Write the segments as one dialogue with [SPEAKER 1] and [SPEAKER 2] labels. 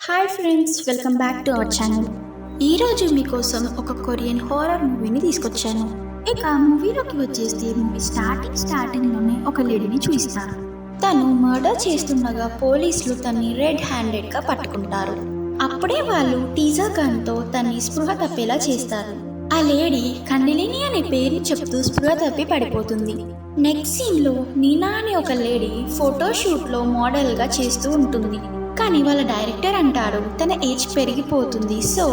[SPEAKER 1] Hi friends, welcome back to our channel. ఈరోజు మీకోసం ఒక కొరియన్ హారర్ మూవీని తీసుకొచ్చాను. ఇక మూవీలోకి వచ్చేస్తే మూవీ స్టార్టింగ్లోనే ఒక లేడీని చూపిస్తారు. తను మర్డర్ చేస్తుండగా పోలీసులు తన్ని రెడ్ హ్యాండెడ్గా పట్టుకుంటారు. అప్పుడే వాళ్ళు టీజర్ గన్తో తన్ని స్పృహ తప్పేలా చేస్తారు. ఆ లేడీ కండిలిని అనే పేరుని చెప్తూ స్పృహ తప్పి పడిపోతుంది. నెక్స్ట్ సీన్లో నీనా అనే ఒక లేడీ ఫోటోషూట్లో మోడల్గా చేస్తూ ఉంటుంది. కానీ వాళ్ళ డైరెక్టర్ అంటారు తన ఏజ్ పెరిగిపోతుంది, సో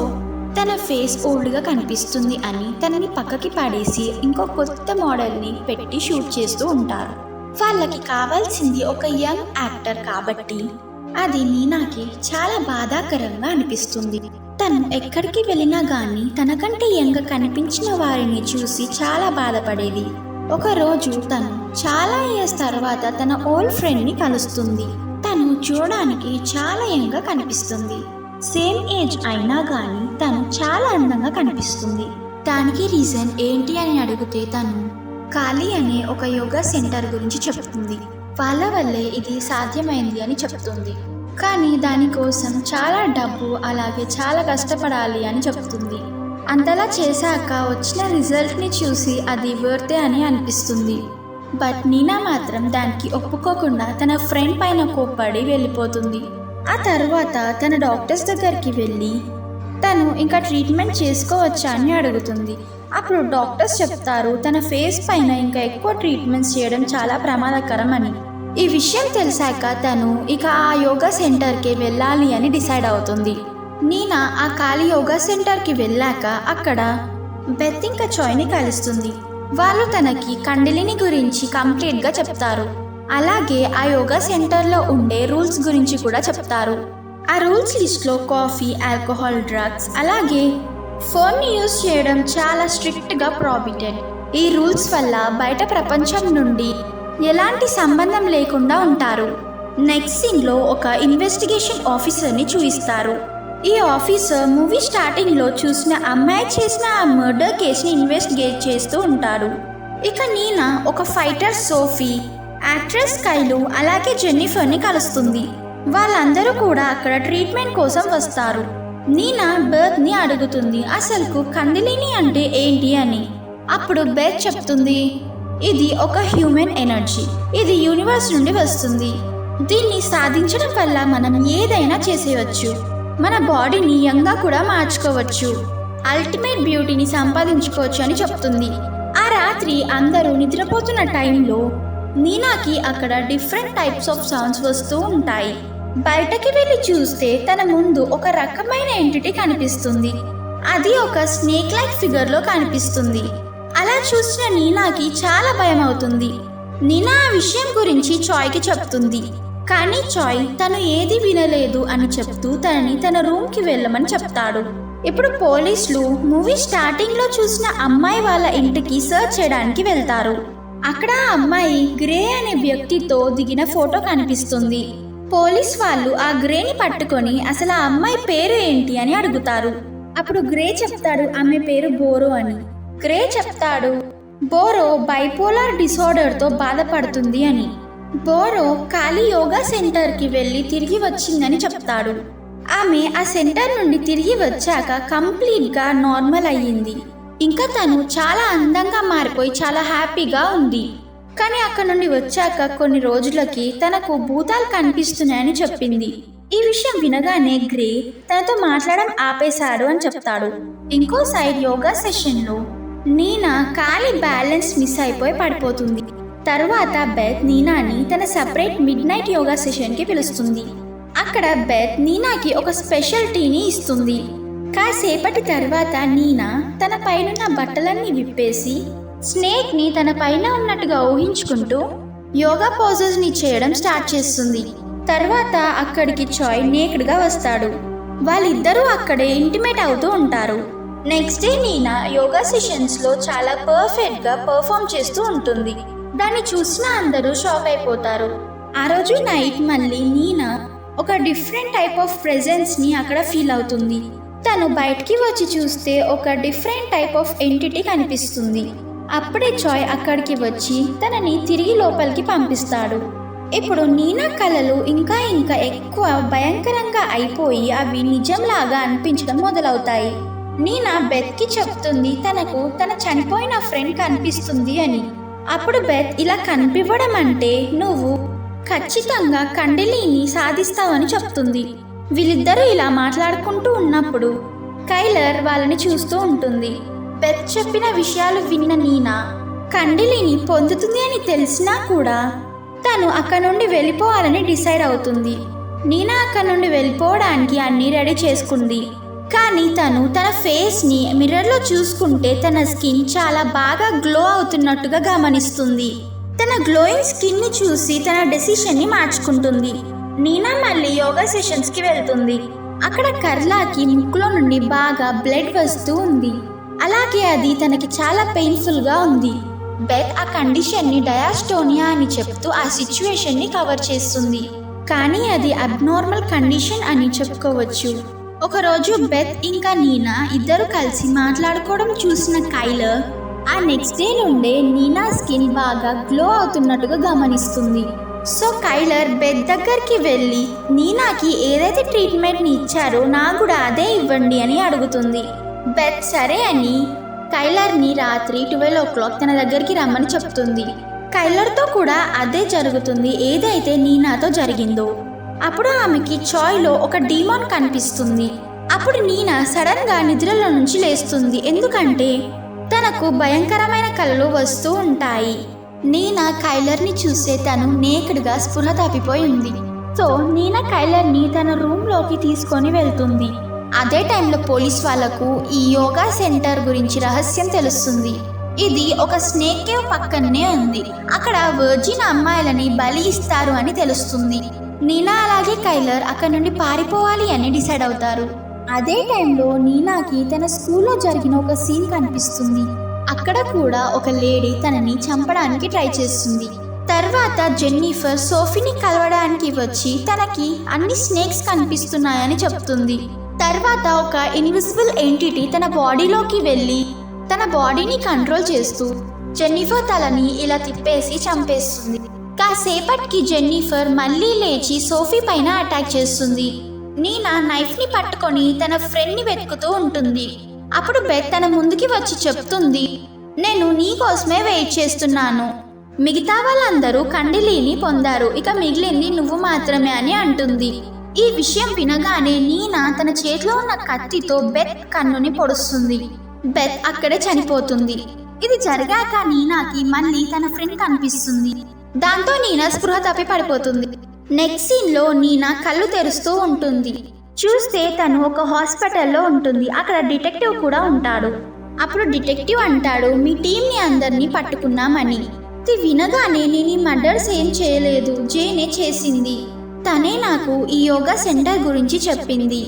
[SPEAKER 1] తన ఫేస్ ఓల్డ్గా కనిపిస్తుంది అని తనని పక్కకి పడేసి ఇంకో కొత్త మోడల్ని పెట్టి షూట్ చేస్తూ ఉంటారు. వాళ్ళకి కావాల్సింది ఒక యంగ్ యాక్టర్ కాబట్టి అది నీనాకి చాలా బాధాకరంగా అనిపిస్తుంది. తను ఎక్కడికి వెళ్ళినా గానీ తనకంటే యంగ్ కనిపించిన వారిని చూసి చాలా బాధపడేది. ఒక రోజు తను చాలా ఇయర్స్ తర్వాత తన ఓల్డ్ ఫ్రెండ్ని కలుస్తుంది. తను చూడడానికి చాలా యంగ్గా కనిపిస్తుంది. సేమ్ ఏజ్ అయినా కానీ తను చాలా అందంగా కనిపిస్తుంది. దానికి రీజన్ ఏంటి అని అడిగితే తను కాళీ అనే ఒక యోగా సెంటర్ గురించి చెప్తుంది. వాళ్ళ వల్లే ఇది సాధ్యమైంది అని చెప్తుంది. కానీ దానికోసం చాలా డబ్బు అలాగే చాలా కష్టపడాలి అని చెప్తుంది. అంతలా చేశాక వచ్చిన రిజల్ట్ని చూసి అది వర్తే అని అనిపిస్తుంది. బట్ నీనా మాత్రం దానికి ఒప్పుకోకుండా తన ఫ్రెండ్ పైన కోప్పడి వెళ్ళిపోతుంది. ఆ తర్వాత తన డాక్టర్స్ దగ్గరికి వెళ్ళి తను ఇంకా ట్రీట్మెంట్ చేసుకోవచ్చా అని అడుగుతుంది. అప్పుడు డాక్టర్స్ చెప్తారు తన ఫేస్ పైన ఇంకా ఎక్కువ ట్రీట్మెంట్స్ చేయడం చాలా ప్రమాదకరం అని. ఈ విషయం తెలిసాక తను ఇక ఆ యోగా సెంటర్కి వెళ్ళాలి అని డిసైడ్ అవుతుంది. నీనా ఆ కాళీ యోగా సెంటర్కి వెళ్ళాక అక్కడ బెత్ ఇంకా చాయ్ని కలుస్తుంది. వాళ్ళు తనకి కండిలిని గురించి కంప్లీట్గా చెప్తారు. అలాగే ఆ యోగా సెంటర్లో ఉండే రూల్స్ గురించి కూడా చెప్తారు. ఆ రూల్స్ లిస్ట్లో కాఫీ, ఆల్కహాల్, డ్రగ్స్ అలాగే ఫోన్ని యూజ్ చేయడం చాలా స్ట్రిక్ట్గా ప్రాహిబిటెడ్. ఈ రూల్స్ వల్ల బయట ప్రపంచం నుండి ఎలాంటి సంబంధం లేకుండా ఉంటారు. నెక్స్ట్ సీన్లో ఒక ఇన్వెస్టిగేషన్ ఆఫీసర్ని చూపిస్తారు. ఈ ఆఫీసర్ మూవీ స్టార్టింగ్లో చూసిన అమ్మాయి చేసిన ఆ మర్డర్ కేసుని ఇన్వెస్టిగేట్ చేస్తూ ఉంటాడు. ఇక నీనా ఒక ఫైటర్ సోఫీ, యాక్ట్రెస్ కైలు అలాగే జెన్నిఫర్ని కలుస్తుంది. వాళ్ళందరూ కూడా అక్కడ ట్రీట్మెంట్ కోసం వస్తారు. నీనా బెత్ని అడుగుతుంది అసలుకు కండిలిని అంటే ఏంటి అని. అప్పుడు బెత్ చెప్తుంది ఇది ఒక హ్యూమన్ ఎనర్జీ, ఇది యూనివర్స్ నుండి వస్తుంది. దీన్ని సాధించడం వల్ల మనం ఏదైనా చేసేయచ్చు. మన బాడీని యంగ్గా కూడా మార్చుకోవచ్చు, అల్టిమేట్ బ్యూటీని సంపాదించుకోవచ్చు అని చెప్తుంది. ఆ రాత్రి అందరూ నిద్రపోతున్న టైంలో నీనాకి అక్కడ డిఫరెంట్ టైప్స్ ఆఫ్ సౌండ్స్ వస్తూ ఉంటాయి. బయటకి వెళ్ళి చూస్తే తన ముందు ఒక రకమైన ఎంటిటీ కనిపిస్తుంది. అది ఒక స్నేక్ లైక్ ఫిగర్లో కనిపిస్తుంది. అలా చూసిన నీనాకి చాలా భయం అవుతుంది. నీనా ఆ విషయం గురించి చాయ్కి చెప్తుంది. కానీ చాయ్ తను ఏది వినలేదు అని చెప్తూ తనని తన రూమ్కి వెళ్ళమని చెప్తాడు. ఇప్పుడు పోలీసులు మూవీ స్టార్టింగ్లో చూసిన అమ్మాయి వాళ్ళ ఇంటికి సర్చ్ చేయడానికి వెళ్తారు. అక్కడ ఆ అమ్మాయి గ్రే అనే వ్యక్తితో దిగిన ఫోటో కనిపిస్తుంది. పోలీస్ వాళ్ళు ఆ గ్రేని పట్టుకొని అసలు ఆ అమ్మాయి పేరు ఏంటి అని అడుగుతారు. అప్పుడు గ్రే చెప్తాడు ఆమె పేరు బోరో అని. గ్రే చెప్తాడు బోరో బైపోలార్ డిసార్డర్తో బాధపడుతుంది అని. బోరో కాళీ యోగా సెంటర్కి వెళ్ళి తిరిగి వచ్చిందని చెప్తాడు. ఆమె ఆ సెంటర్ నుండి తిరిగి వచ్చాక కంప్లీట్గా నార్మల్ అయ్యింది. ఇంకా తను చాలా అందంగా మారిపోయి చాలా హ్యాపీగా ఉంది. కానీ అక్కడ నుండి వచ్చాక కొన్ని రోజులకి తనకు భూతాలు కనిపిస్తున్నాయని చెప్పింది. ఈ విషయం వినగానే గ్రే తనతో మాట్లాడడం ఆపేశాడు అని చెప్తాడు. ఇంకో సైడ్ యోగా సెషన్లో నీనా కాళీ బ్యాలెన్స్ మిస్ అయిపోయి పడిపోతుంది. తర్వాత బెత్ నీనాని తన సపరేట్ మిడ్ నైట్ యోగా సెషన్కి పిలుస్తుంది. అక్కడ బెత్ నీనాకి ఒక స్పెషల్ టీని ఇస్తుంది. కాసేపటి తర్వాత నీనా తన పైనున్న బట్టలన్నీ విప్పేసి స్నేక్ని తన పైన ఉన్నట్టుగా ఊహించుకుంటూ యోగా పోజెస్ని చేయడం స్టార్ట్ చేస్తుంది. తర్వాత అక్కడికి చాయ్ నేక్డ్గా వస్తాడు. వాళ్ళిద్దరూ అక్కడే ఇంటిమేట్ అవుతూ ఉంటారు. నెక్స్ట్ డే నీనా యోగా సెషన్స్లో చాలా పర్ఫెక్ట్గా పర్ఫామ్ చేస్తూ ఉంటుంది. దాన్ని చూసిన అందరూ షాక్ అయిపోతారు. ఆ రోజు నైట్ మళ్ళీ నీనా ఒక డిఫరెంట్ టైప్ ఆఫ్ ప్రెజెన్స్ని అక్కడ ఫీల్ అవుతుంది. తను బయటికి వచ్చి చూస్తే ఒక డిఫరెంట్ టైప్ ఆఫ్ ఎంటిటీ కనిపిస్తుంది. అప్పుడే చాయ్ అక్కడికి వచ్చి తనని తిరిగి లోపలికి పంపిస్తాడు. ఇప్పుడు నీనా కలలు ఇంకా ఇంకా ఎక్కువ భయంకరంగా అయిపోయి అవి నిజంలాగా అనిపించడం మొదలవుతాయి. నీనా బెత్కి చెప్తుంది తనకు తన చనిపోయిన ఫ్రెండ్ కనిపిస్తుంది అని. అప్పుడు బెత్ ఇలా కనిపించడం అంటే నువ్వు ఖచ్చితంగా కండిలీని సాధిస్తావని చెప్తుంది. వీళ్ళిద్దరూ ఇలా మాట్లాడుకుంటూ ఉన్నప్పుడు కైలర్ వాళ్ళని చూస్తూ ఉంటుంది. బెత్ చెప్పిన విషయాలు విన్న నీనా కండిలీని పొందుతుంది అని తెలిసినా కూడా తను అక్కడ నుండి వెళ్ళిపోవాలని డిసైడ్ అవుతుంది. నీనా అక్కడ నుండి వెళ్ళిపోవడానికి అన్ని రెడీ చేసుకుంది. కానీ తను తన ఫేస్ని మిర్రర్లో చూసుకుంటే తన స్కిన్ చాలా బాగా గ్లో అవుతున్నట్టుగా గమనిస్తుంది. తన గ్లోయింగ్ స్కిన్ని చూసి తన డెసిషన్ని మార్చుకుంటుంది. నీనా మళ్ళీ యోగా సెషన్స్కి వెళ్తుంది. అక్కడ కర్లాకి ముక్కులో నుండి బాగా బ్లడ్ వస్తూ ఉంది. అలాగే అది తనకి చాలా పెయిన్ఫుల్గా ఉంది. బెత్ ఆ కండిషన్ని డయాస్టోనియా అని చెప్తూ ఆ సిచ్యువేషన్ని కవర్ చేస్తుంది. కానీ అది అబ్నార్మల్ కండిషన్ అని చెప్పుకోవచ్చు. ఒకరోజు బెత్ ఇంకా నీనా ఇద్దరు కలిసి మాట్లాడుకోవడం చూసిన కైలర్ ఆ నెక్స్ట్ డే నుండే నీనా స్కిన్ బాగా గ్లో అవుతున్నట్టుగా గమనిస్తుంది. సో కైలర్ బెత్ దగ్గరికి వెళ్ళి నీనాకి ఏదైతే ట్రీట్మెంట్ని ఇచ్చారో నాకు కూడా అదే ఇవ్వండి అని అడుగుతుంది. బెత్ సరే అని కైలర్ని రాత్రి 12 o'clock తన దగ్గరికి రమ్మని చెప్తుంది. కైలర్తో కూడా అదే జరుగుతుంది ఏదైతే నీనాతో జరిగిందో. అప్పుడు ఆమెకి చాయ్లో ఒక డీమాన్ కనిపిస్తుంది. అప్పుడు నీనా సడన్ గా నిద్రలో నుంచి లేస్తుంది. ఎందుకంటే తనకు భయంకరమైన కలలు వస్తూ ఉంటాయి. నీనా కైలర్ని చూసే తను నేకడ్గా స్పృహ తప్పిపోయింది. సో నీనా కైలర్ని తన రూమ్లోకి తీసుకొని వెళ్తుంది. అదే టైంలో పోలీస్ వాళ్లకు ఈ యోగా సెంటర్ గురించి రహస్యం తెలుస్తుంది. ఇది ఒక స్నేక్ కేవ్ పక్కనే ఉంది. అక్కడ వర్జిన్ అమ్మాయిలని బలి ఇస్తారు అని తెలుస్తుంది. నీనా అలాగే కైలర్ అక్కడ నుండి పారిపోవాలి అని డిసైడ్ అవుతారు. అదే టైంలో నీనాకి తన స్కూల్లో జరిగిన ఒక సీన్ కనిపిస్తుంది. అక్కడ కూడా ఒక లేడీ తనని చంపడానికి ట్రై చేస్తుంది. తర్వాత జెన్నిఫర్ సోఫీని కలవడానికి వచ్చి తనకి అన్ని స్నేక్స్ కనిపిస్తున్నాయని చెప్తుంది. తర్వాత ఒక ఇన్విజిబుల్ ఎంటిటీ తన బాడీలోకి వెళ్ళి తన బాడీని కంట్రోల్ చేస్తూ జెన్నిఫర్ తలని ఇలా తిప్పేసి చంపేస్తుంది. కాసేపటికి జెన్నిఫర్ మళ్ళీ లేచి సోఫీ పైన అటాక్ చేస్తుంది. నీనా నైఫ్ని పట్టుకొని తన ఫ్రెండ్ని వెతుకుతూ ఉంటుంది. అప్పుడు బెత్ తన ముందుకి వచ్చి చెప్తుంది, నేను నీ కోసమే వెయిట్ చేస్తున్నాను. మిగతా వాళ్ళందరూ కండిలీని పొందారు, ఇక మిగిలింది నువ్వు మాత్రమే అని అంటుంది. ఈ విషయం వినగానే నీనా తన చేతిలో ఉన్న కత్తితో బెత్ కన్నుని పొడుస్తుంది. బెత్ అక్కడే చనిపోతుంది. ఇది జరిగాక నీనాకి మళ్ళీ తన ఫ్రెండ్ కనిపిస్తుంది. దాంతో నీనా స్పృహ తప్పి పడిపోతుంది. నెక్స్ట్ సీన్లో నీనా కళ్ళు తెరుస్తూ ఉంటుంది. చూస్తే తను ఒక హాస్పిటల్లో ఉంటుంది. అక్కడ డిటెక్టివ్ కూడా ఉంటాడు. అప్పుడు డిటెక్టివ్ అంటాడు, మీ టీంని అందరినీ పట్టుకున్నామని. ఇది వినగానే నేను ఈ మర్డర్స్ ఏం చేయలేదు, జేనే చేసింది. తనే నాకు ఈ యోగా సెంటర్ గురించి చెప్పింది.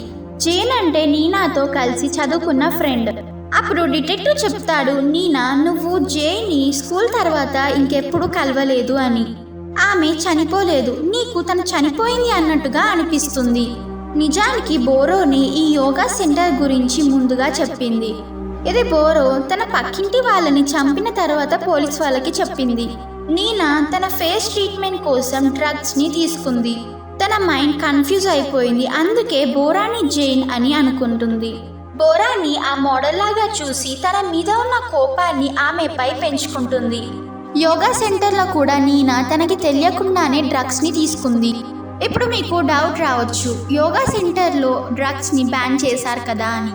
[SPEAKER 1] జేన్ అంటే నీనాతో కలిసి చదువుకున్న ఫ్రెండ్. అప్పుడు డిటెక్టివ్ చెప్తాడు, నీనా నువ్వు జేని స్కూల్ తర్వాత ఇంకెప్పుడు కలవలేదు అని. ఆమె చనిపోలేదు, నీకు తను చనిపోయింది అన్నట్టుగా అనిపిస్తుంది. నిజానికి బోరోని ఈ యోగా సెంటర్ గురించి ముందుగా చెప్పింది. ఇది బోరో తన పక్కింటి వాళ్ళని చంపిన తర్వాత పోలీస్ వాళ్ళకి చెప్పింది. నీనా తన ఫేస్ ట్రీట్మెంట్ కోసం డ్రగ్స్ని తీసుకుంది. తన మైండ్ కన్ఫ్యూజ్ అయిపోయింది. అందుకే బోరాని జైన్ అని అనుకుంటుంది. బోరాని ఆ మోడల్ లాగా చూసి తన మీద ఉన్న కోపాన్ని ఆమెపై పెంచుకుంటుంది. యోగా సెంటర్లో కూడా నీనా తనకి తెలియకుండానే డ్రగ్స్ని తీసుకుంది. ఇప్పుడు మీకు డౌట్ రావచ్చు, యోగా సెంటర్లో డ్రగ్స్ని బ్యాన్ చేశారు కదా అని.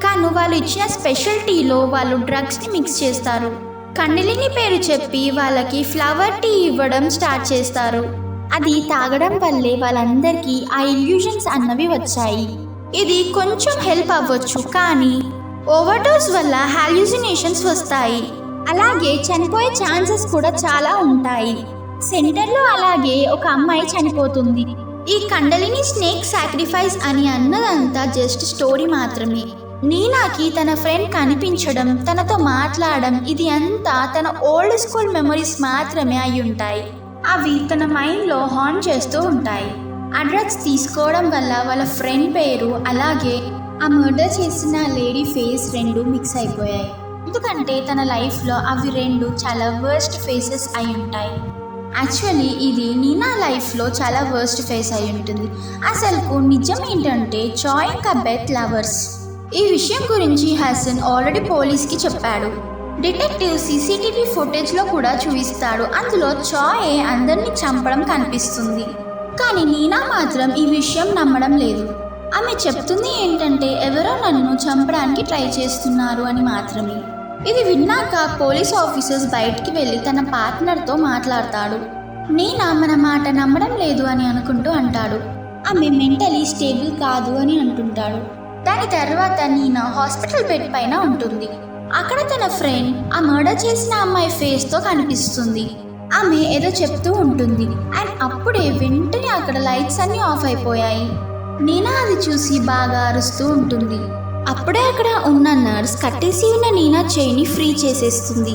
[SPEAKER 1] కానీ వాళ్ళు ఇచ్చిన స్పెషల్ టీలో వాళ్ళు డ్రగ్స్ని మిక్స్ చేస్తారు. కండిలిని పేరు చెప్పి వాళ్ళకి ఫ్లవర్ టీ ఇవ్వడం స్టార్ట్ చేస్తారు. అది తాగడం వల్లే వాళ్ళందరికీ ఆ ఇల్యూషన్స్ అన్నవి వచ్చాయి. ఇది కొంచెం హెల్ప్ అవ్వచ్చు, కానీ ఓవర్డోస్ వల్ల హాల్యూసినేషన్స్ వస్తాయి. అలాగే చనిపోయే ఛాన్సెస్ కూడా చాలా ఉంటాయి. సెంటర్లో అలాగే ఒక అమ్మాయి చనిపోతుంది. ఈ కండలిని స్నేక్ సాక్రిఫైస్ అని అన్నదంతా జస్ట్ స్టోరీ మాత్రమే. నీనాకి తన ఫ్రెండ్ కనిపించడం, తనతో మాట్లాడడం, ఇది అంతా తన ఓల్డ్ స్కూల్ మెమరీస్ మాత్రమే అయి ఉంటాయి. అవి తన మైండ్లో హాన్ చేస్తూ ఉంటాయి. ఆ డ్రగ్స్ తీసుకోవడం వల్ల వాళ్ళ ఫ్రెండ్ పేరు అలాగే ఆ మర్డర్ చేసిన లేడీ ఫేస్ రెండు మిక్స్ అయిపోయాయి. ఎందుకంటే తన లైఫ్లో అవి రెండు చాలా వర్స్ట్ ఫేసెస్ అయి ఉంటాయి. యాక్చువల్లీ ఇది నీనా లైఫ్లో చాలా వర్స్ట్ ఫేస్ అయి ఉంటుంది. అసలుకు నిజం ఏంటంటే చాయ్ ఇంకా బెత్ లవర్స్. ఈ విషయం గురించి హసన్ ఆల్రెడీ పోలీస్కి చెప్పాడు. డిటెక్టివ్ సీసీటీవీ ఫుటేజ్లో కూడా చూపిస్తాడు. అందులో చాయ్ అందరినీ చంపడం కనిపిస్తుంది. కానీ నీనా మాత్రం ఈ విషయం నమ్మడం లేదు. ఆమె చెప్తుంది ఏంటంటే ఎవరో నన్ను చంపడానికి ట్రై చేస్తున్నారు అని మాత్రమే. ఇది విన్నాక పోలీస్ ఆఫీసర్స్ బయటికి వెళ్ళి తన పార్ట్నర్తో మాట్లాడతాడు. నీనా మన మాట నమ్మడం లేదు అని అనుకుంటూ అంటాడు. ఆమె మెంటలీ స్టేబుల్ కాదు అని అంటుంటాడు. దాని తర్వాత నీనా హాస్పిటల్ బెడ్ పైన ఉంటుంది. అక్కడ తన ఫ్రెండ్ ఆ మర్డర్ చేసిన అమ్మాయి ఫేస్తో కనిపిస్తుంది. ఆమె ఏదో చెప్తూ ఉంటుంది. అండ్ అప్పుడే వెంటనే అక్కడ లైట్స్ అన్నీ ఆఫ్ అయిపోయాయి. నీనా అది చూసి బాగా అరుస్తూ ఉంటుంది. అప్పుడే అక్కడ ఉన్న నర్స్ కట్టేసి ఉన్న నీనా చేయిని ఫ్రీ చేసేస్తుంది.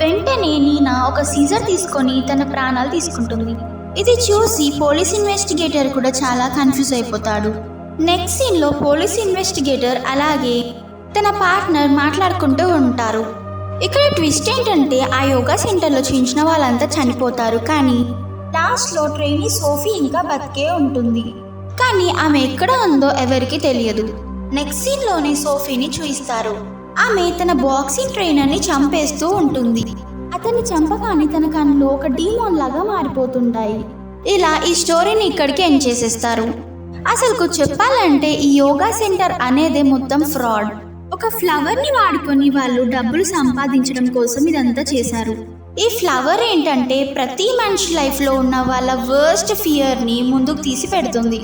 [SPEAKER 1] వెంటనే నీనా ఒక సీజర్ తీసుకొని తన ప్రాణాలు తీసుకుంటుంది. ఇది చూసి పోలీస్ ఇన్వెస్టిగేటర్ కూడా చాలా కన్ఫ్యూజ్ అయిపోతాడు. నెక్స్ట్ సీన్లో పోలీస్ ఇన్వెస్టిగేటర్ అలాగే తన పార్ట్నర్ మాట్లాడుకుంటూ ఉంటారు. ఇక్కడ ట్విస్ట్ ఏంటంటే ఆ యోగా సెంటర్లో చేయించిన వాళ్ళంతా చనిపోతారు. కానీ లాస్ట్లో ట్రైనీ సోఫీ ఇంకా బతికే ఉంటుంది. కానీ ఆమె ఎక్కడ ఉందో ఎవరికి తెలియదు. నెక్స్ట్ సీన్లోనే సోఫీని చూయిస్తారు. ఆమె తన బాక్సింగ్ ట్రైనర్ని చంపేస్తూ ఉంటుంది. అతన్ని చంపగానే తన కళ్ళు ఒక డీమోన్ లాగా మారిపోతుంటాయి. ఇలా ఈ స్టోరీని ఇక్కడికి ఎండ్ చేసేస్తారు. అసలుకు చెప్పాలంటే ఈ యోగా సెంటర్ అనేదే మొత్తం ఫ్రాడ్. ఒక ఫ్లవర్ని వాడుకొని వాళ్ళు డబ్బులు సంపాదించడం కోసం ఇదంతా చేశారు. ఈ ఫ్లవర్ ఏంటంటే ప్రతి మనిషి లైఫ్లో ఉన్న వాళ్ళ వర్స్ట్ ఫియర్ని ముందుకు తీసి పెడుతుంది.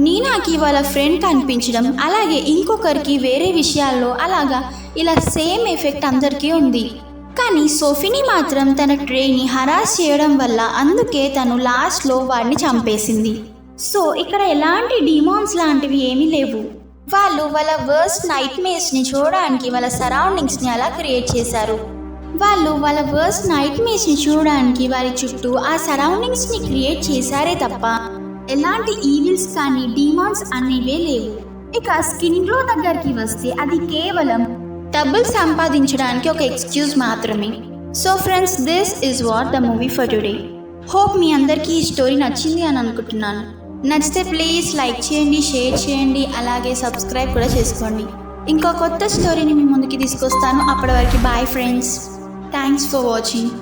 [SPEAKER 1] నీనాకి వాళ్ళ ఫ్రెండ్ కనిపించడం, అలాగే ఇంకొకరికి వేరే విషయాల్లో అలాగా ఇలా సేమ్ ఎఫెక్ట్ అందరికీ ఉంది. కానీ సోఫీని మాత్రం తన ట్రైని హరాస్ చేయడం వల్ల అందుకే తను లాస్ట్లో వాడిని చంపేసింది. సో ఇక్కడ ఎలాంటి డిమాన్స్ లాంటివి ఏమీ లేవు. వాళ్ళు వాళ్ళ వర్స్ట్ నైట్ మేర్స్ని చూడడానికి వాళ్ళ సరౌండింగ్స్ని అలా క్రియేట్ చేశారు. వాళ్ళు వాళ్ళ వర్స్ట్ నైట్ మేర్స్ని చూడడానికి వారి చుట్టూ ఆ సరౌండింగ్స్ని క్రియేట్ చేశారే తప్ప ఎలాంటి ఈవిల్స్ కానీ డీమాన్స్ అనేవే లేవు. ఇక స్కిన్ గ్లో దగ్గరికి వస్తే అది కేవలం డబ్బులు సంపాదించడానికి ఒక ఎక్స్క్యూజ్ మాత్రమే. So friends, this is what the movie for today. Hope మీ అందరికీ ఈ స్టోరీ నచ్చింది అని అనుకుంటున్నాను. నచ్చితే ప్లీజ్ లైక్ చేయండి, షేర్ చేయండి, అలాగే సబ్స్క్రైబ్ కూడా చేసుకోండి. ఇంకో కొత్త స్టోరీని మీ ముందుకి తీసుకొస్తాను. అప్పటి వరకు bye friends. Thanks for watching.